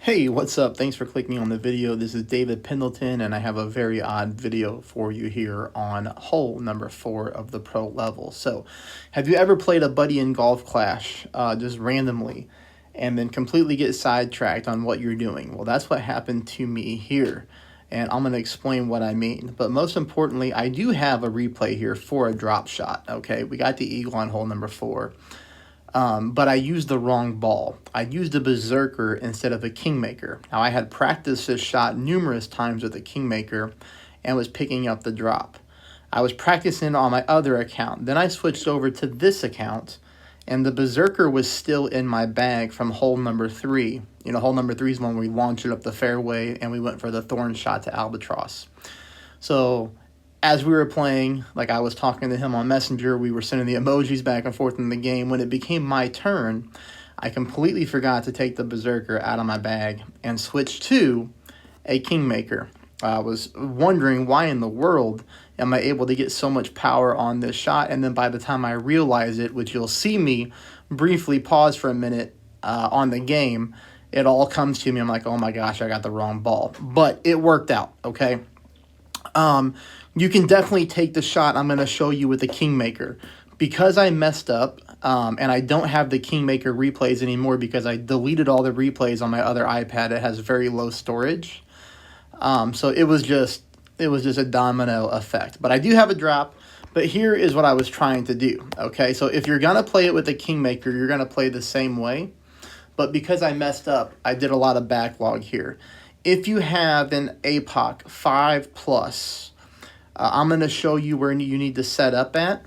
Hey, what's up? Thanks for clicking on the video. This is David Pendleton, and I have a very odd video for you here on hole number 4 of the pro level. So, have you ever played a buddy in Golf Clash just randomly and then completely get sidetracked on what you're doing? Well, that's what happened to me here, and I'm going to explain what I mean. But most importantly, I do have a replay here for a drop shot, okay? We got the eagle on hole number 4. But I used the wrong ball. I used a berserker instead of a kingmaker. Now, I had practiced this shot numerous times with a kingmaker and was picking up the drop. I was practicing on my other account. Then I switched over to this account, and the berserker was still in my bag from hole number 3. You know, hole number 3 is when we launched it up the fairway and we went for the thorn shot to albatross. So as we were playing, like I was talking to him on Messenger, we were sending the emojis back and forth in the game. When it became my turn, I completely forgot to take the berserker out of my bag and switch to a kingmaker. I was wondering why in the world am I able to get so much power on this shot, and then by the time I realize it, which you'll see me briefly pause for a minute on the game, it all comes to me. I'm like, oh my gosh, I got the wrong ball. But it worked out, okay? You can definitely take the shot I'm going to show you with the kingmaker. Because I messed up, and I don't have the kingmaker replays anymore because I deleted all the replays on my other iPad. It has very low storage. So it was just a domino effect. But I do have a drop. But here is what I was trying to do. Okay, so if you're going to play it with a kingmaker, you're going to play the same way. But because I messed up, I did a lot of backlog here. If you have an APOC 5+, I'm going to show you where you need to set up at.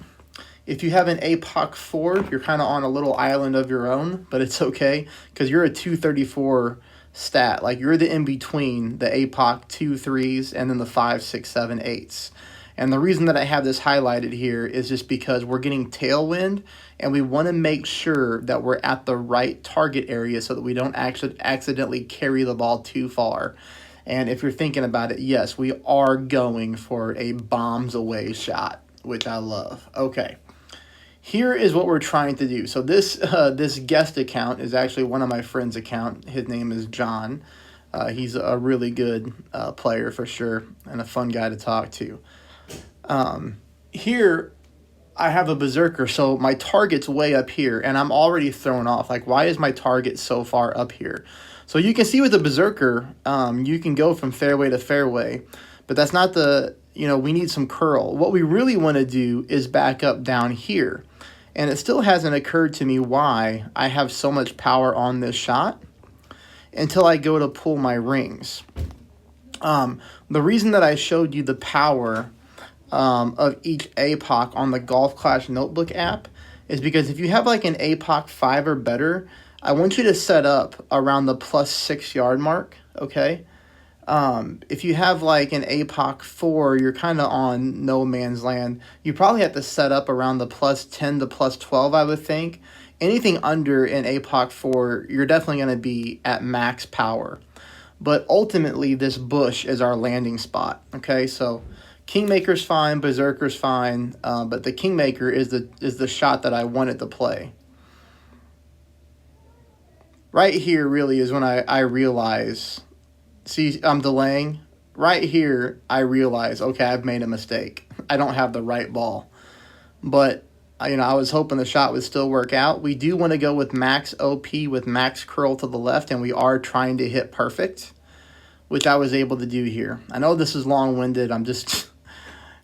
If you have an APOC 4, you're kind of on a little island of your own, but it's okay because you're a 234 stat. Like, you're the in-between the APOC 2 3s and then the 5, 6, 7, 8s. And the reason that I have this highlighted here is just because we're getting tailwind, and we want to make sure that we're at the right target area so that we don't actually accidentally carry the ball too far. And if you're thinking about it, yes, we are going for a bombs away shot, which I love. Okay, here is what we're trying to do. So this guest account is actually one of my friend's account. His name is John. He's a really good player for sure and a fun guy to talk to. Here I have a berserker, so my target's way up here, and I'm already thrown off. Like, why is my target so far up here? So you can see with the berserker, you can go from fairway to fairway, but that's not we need some curl. What we really want to do is back up down here. And it still hasn't occurred to me why I have so much power on this shot until I go to pull my rings. The reason that I showed you the power of each APOC on the Golf Clash Notebook app is because if you have like an APOC 5 or better, I want you to set up around the +6 yard mark, okay? If you have like an APOC 4, you're kind of on no man's land. You probably have to set up around the +10 to +12, I would think. Anything under an APOC 4, you're definitely going to be at max power. But ultimately, this bush is our landing spot, okay? So kingmaker's fine, berserker's fine, but the kingmaker is the shot that I wanted to play. Right here really is when I realize, see, I'm delaying. Right here, I realize, okay, I've made a mistake. I don't have the right ball. But, I was hoping the shot would still work out. We do want to go with max OP with max curl to the left, and we are trying to hit perfect, which I was able to do here. I know this is long-winded. I'm just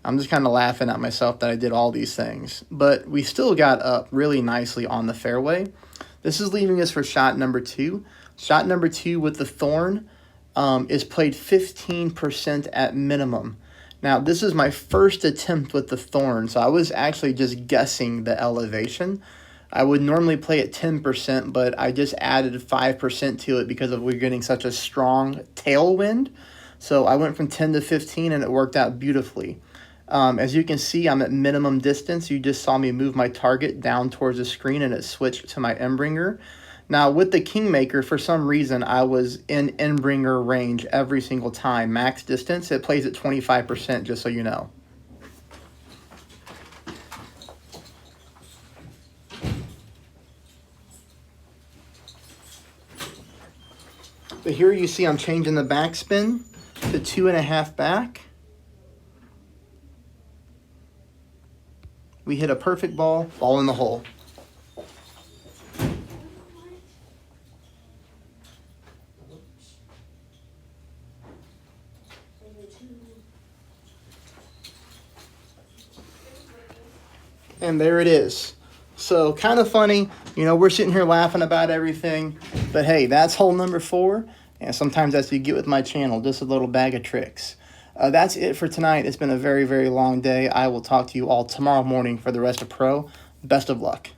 kind of laughing at myself that I did all these things. But we still got up really nicely on the fairway. This is leaving us for shot number 2. Shot number 2 with the thorn is played 15% at minimum. Now, this is my first attempt with the thorn, so I was actually just guessing the elevation. I would normally play at 10%, but I just added 5% to it because we're getting such a strong tailwind. So I went from 10 to 15, and it worked out beautifully. As you can see, I'm at minimum distance. You just saw me move my target down towards the screen, and it switched to my end-bringer. Now, with the kingmaker, for some reason, I was in end-bringer range every single time. Max distance, it plays at 25%, just so you know. But here you see I'm changing the backspin to 2.5 back. We hit a perfect ball in the hole. And there it is. So kind of funny, you know, we're sitting here laughing about everything, but hey, that's hole number 4, and sometimes that's what you get with my channel, just a little bag of tricks. That's it for tonight. It's been a very, very long day. I will talk to you all tomorrow morning for the rest of Pro. Best of luck.